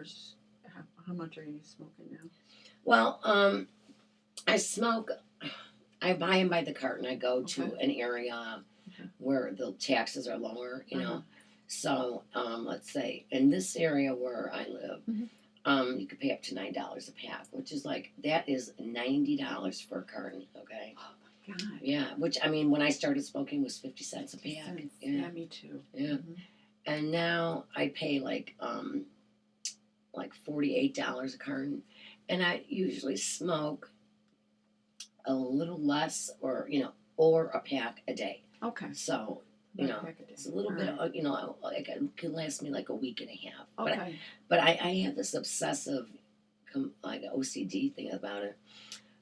hours, how much are you smoking now? Well, I smoke. I buy them by the carton. I go to Okay. an area where the taxes are lower, you know. So, let's say in this area where I live, Mhm. you could pay up to $9 a pack, which is like that is $90 for a carton. Okay. Oh my God. Yeah, which I mean, when I started smoking, was 50 cents a pack. Cents. Yeah. Yeah, me too. Yeah. Mhm. And now I pay like $48 a carton, and I usually smoke a little less, or or a pack a day. Okay. So About a pack a day. it's a little All bit, right. like it can last me like a week and a half. Okay. But I have this obsessive, like OCD thing about it,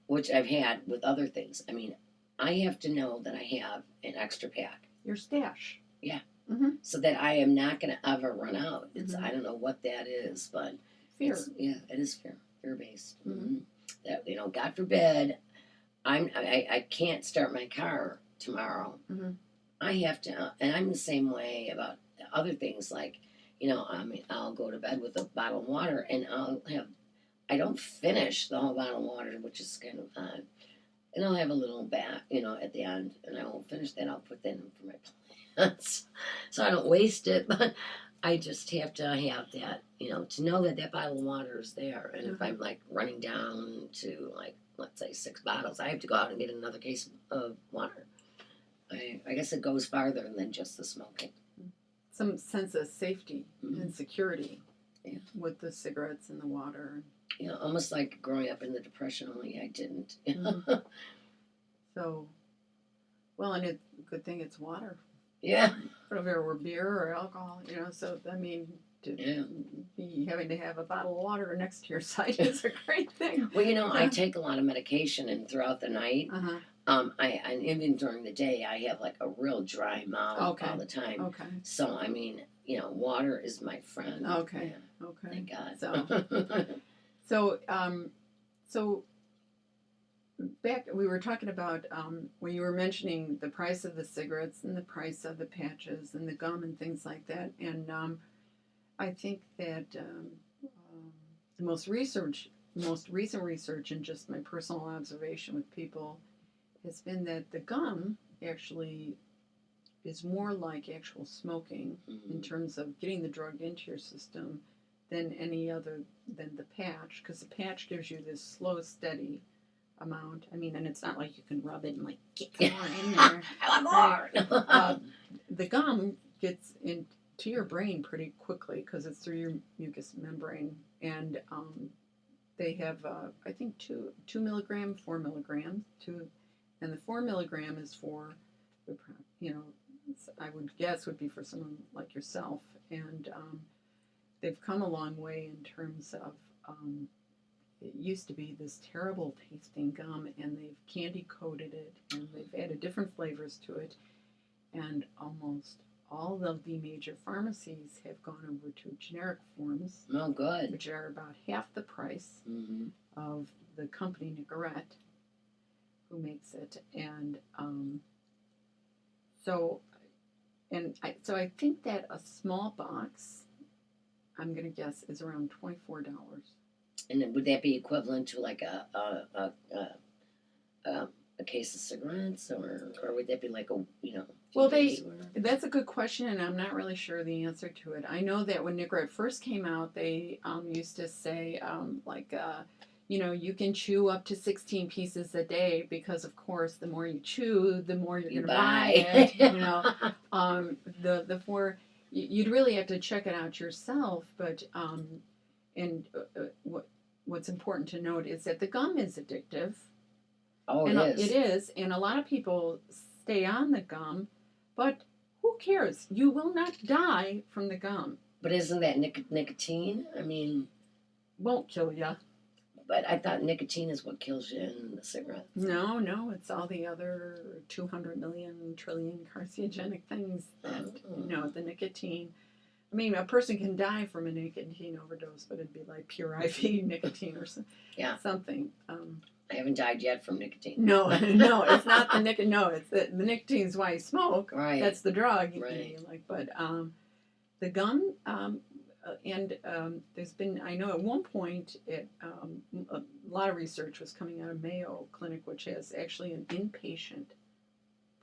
which I've had with other things. I mean, I have to know that I have an extra pack. Your stash. Yeah. Mm-hmm. So that I am not going to ever run out. It's Mhm. I don't know what that is, but Fear. it is fear based. Mhm. That God forbid, I can't start my car tomorrow. Mhm. I have to, and I'm the same way about other things. Like, I mean, I'll go to bed with a bottle of water, and I don't finish the whole bottle of water, which is kind of odd. And I'll have a little bath, at the end, and I won't finish that. I'll put that in for my plants, so I don't waste it. But I just have to have that, to know that that bottle of water is there. And if I'm like running down to, like, let's say 6 bottles, I have to go out and get another case of water. I guess it goes farther than just the smoking. Some sense of safety Mhm. and security. Yeah. With the cigarettes and the water. Almost like growing up in the Depression, only I didn't. Mhm. So, well, and it's a good thing it's water. Yeah. But if it were beer or alcohol, so I mean, to be having to have a bottle of water next to your side is a great thing. Well, I take a lot of medication, and throughout the night, Uh-huh. and even during the day, I have like a real dry mouth all the time. Okay. So I mean, water is my friend. Okay. Yeah, Okay. thank God. So back we were talking about when you were mentioning the price of the cigarettes and the price of the patches and the gum and things like that, and I think that the most recent research and just my personal observation with people has been that the gum actually is more like actual smoking in terms of getting the drug into your system than than the patch, because the patch gives you this slow, steady amount. I mean, and it's not like you can rub it and like get more in there. I want more. The gum gets into your brain pretty quickly because it's through your mucous membrane, and they have I think 2 milligram, 4 milligrams, and the 4 milligram is for I would guess would be for someone like yourself, and they've come a long way in terms of it used to be this terrible tasting gum, and they've candy coated it, and they've added different flavors to it, and almost all of the major pharmacies have gone over to generic forms. Oh, good. Which are about half the price of the company Nicorette, who makes it, and so I think that a small box, I'm gonna guess, is around $24. And would that be equivalent to like a case of cigarettes, or would that be like a Well, that's a good question, and I'm not really sure the answer to it. I know that when Nicorette first came out, they used to say you can chew up to 16 pieces a day, because of course the more you chew, the more you're going to buy it. The four, you'd really have to check it out yourself. But what's important to note is that the gum is addictive. Oh, it is, and a lot of people stay on the gum, but who cares? You will not die from the gum. But isn't that nicotine? I mean, won't kill you. But I thought nicotine is what kills you in the cigarette. No, it's all the other 200 million trillion carcinogenic things that, the nicotine. I mean, a person can die from a nicotine overdose, but it'd be like pure IV nicotine or something. I haven't died yet from nicotine. No, it's not the nicotine. No, it's the nicotine is why you smoke. Right. That's the drug. Right. But the gum, there's been, I know at one point, a lot of research was coming out of Mayo Clinic, which has actually an inpatient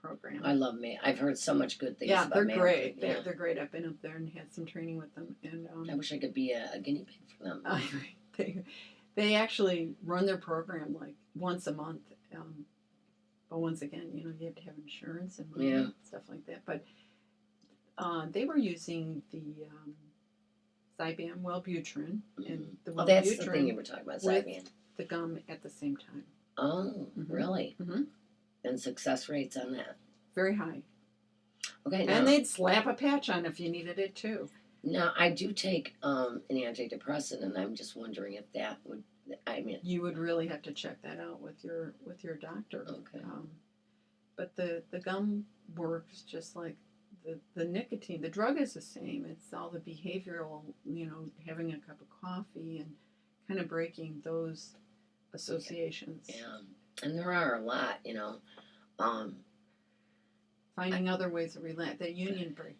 program. I love Mayo. I've heard so much good things Yeah, about they're Mayo. great. Yeah. They're great. I've been up there and had some training with them, and I wish I could be a guinea pig for them. they they actually run their program like once a month. But once again, you have to have insurance and money and stuff like that. But they were using the Zyban Wellbutrin and the Oh, that's the thing Wellbutrin you were talking about, with Zyban. the gum at the same time. Oh, really? Mm-hmm. And success rates on that? Very high. Okay. Now, And they'd slap a patch on if you needed it too. now I do take an antidepressant, and I'm just wondering if that would. I mean, You would really have to check that out with your doctor. Okay. But the gum works just like the nicotine. The drug is the same. It's all the behavioral, having a cup of coffee and kind of breaking those associations. yeah, and there are a lot, Finding other ways to relax. That union break.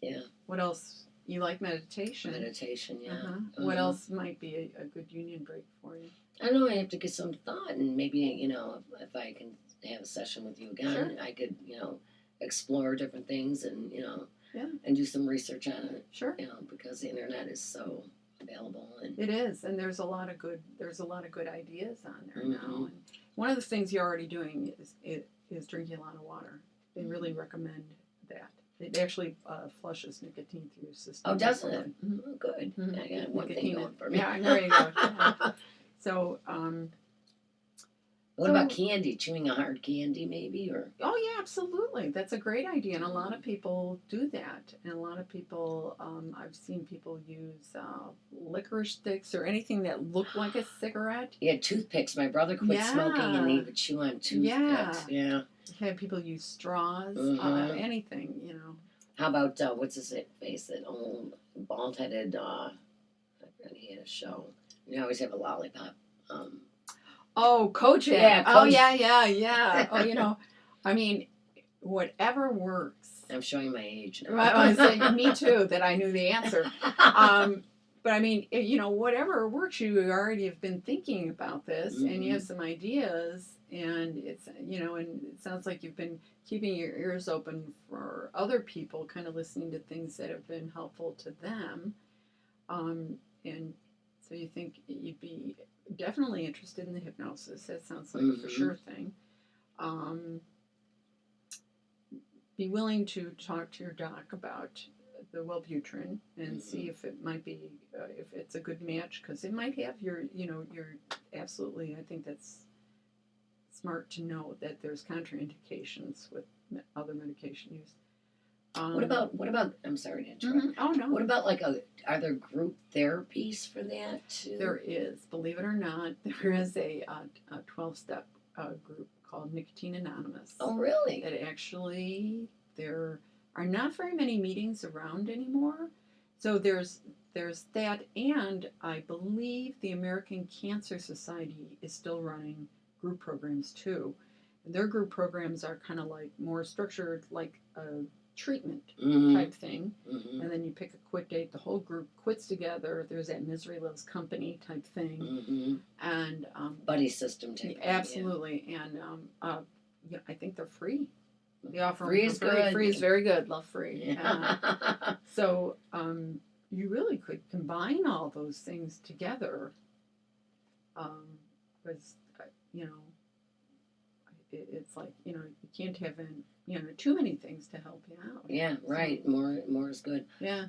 Yeah. What else? You like meditation? Meditation, yeah. Uh-huh. What else might be a good union break for you? I don't know. I have to give some thought, and maybe if I can have a session with you again, Sure. I could explore different things and Yeah. and do some research on it. Sure. Because the internet is so available and It is, and there's a lot of good ideas on there now. Mhm. And one of the things you're already doing is drinking a lot of water. They really recommend that. It actually flushes nicotine through your system. Oh, does it? Mhm. Oh, good. Mhm. I got one thing Nicotine going is- for me. Yeah, there you go. Yeah. So, What about candy? Chewing a hard candy, maybe, or oh yeah, absolutely. That's a great idea, and a lot of people do that. And a lot of people, I've seen people use licorice sticks or anything that looked like a cigarette. yeah, toothpicks. My brother quit smoking, and he would chew on toothpicks. Yeah. I've had people use straws, Mhm. anything. How about what's his face? That old bald-headed. I forgot he had a show. You always have a lollipop. Oh, Kojak. Yeah, Oh, Kojak. yeah. Oh, I mean, whatever works. I'm showing my age now. I was saying, me too, that I knew the answer. But I mean, whatever works, you already have been thinking about this, and you have some ideas, and it's, and it sounds like you've been keeping your ears open for other people, kind of listening to things that have been helpful to them, and so you think you'd be definitely interested in the hypnosis. That sounds like a for sure thing. Be willing to talk to your doc about the Wellbutrin and see if it might be if it's a good match, because it might have your absolutely. I think that's smart to know that there's contraindications with other medication use. What about? I'm sorry to interrupt. Oh no. What about are there group therapies for that too? There is, believe it or not, there is a 12-step group called Nicotine Anonymous. Oh, really? That actually there are not very many meetings around anymore. So there's that, and I believe the American Cancer Society is still running group programs too. And their group programs are kind of like more structured, like a treatment type thing. And then you pick a quit date, the whole group quits together. There's that misery loves company type thing. And buddy system type. absolutely. And I think they're free. They offer Free them is for free. good. Free is very good. Love free. Yeah. So you really could combine all those things together, because it's like you can't have too many things to help you out. Yeah, right. More is good. Yeah.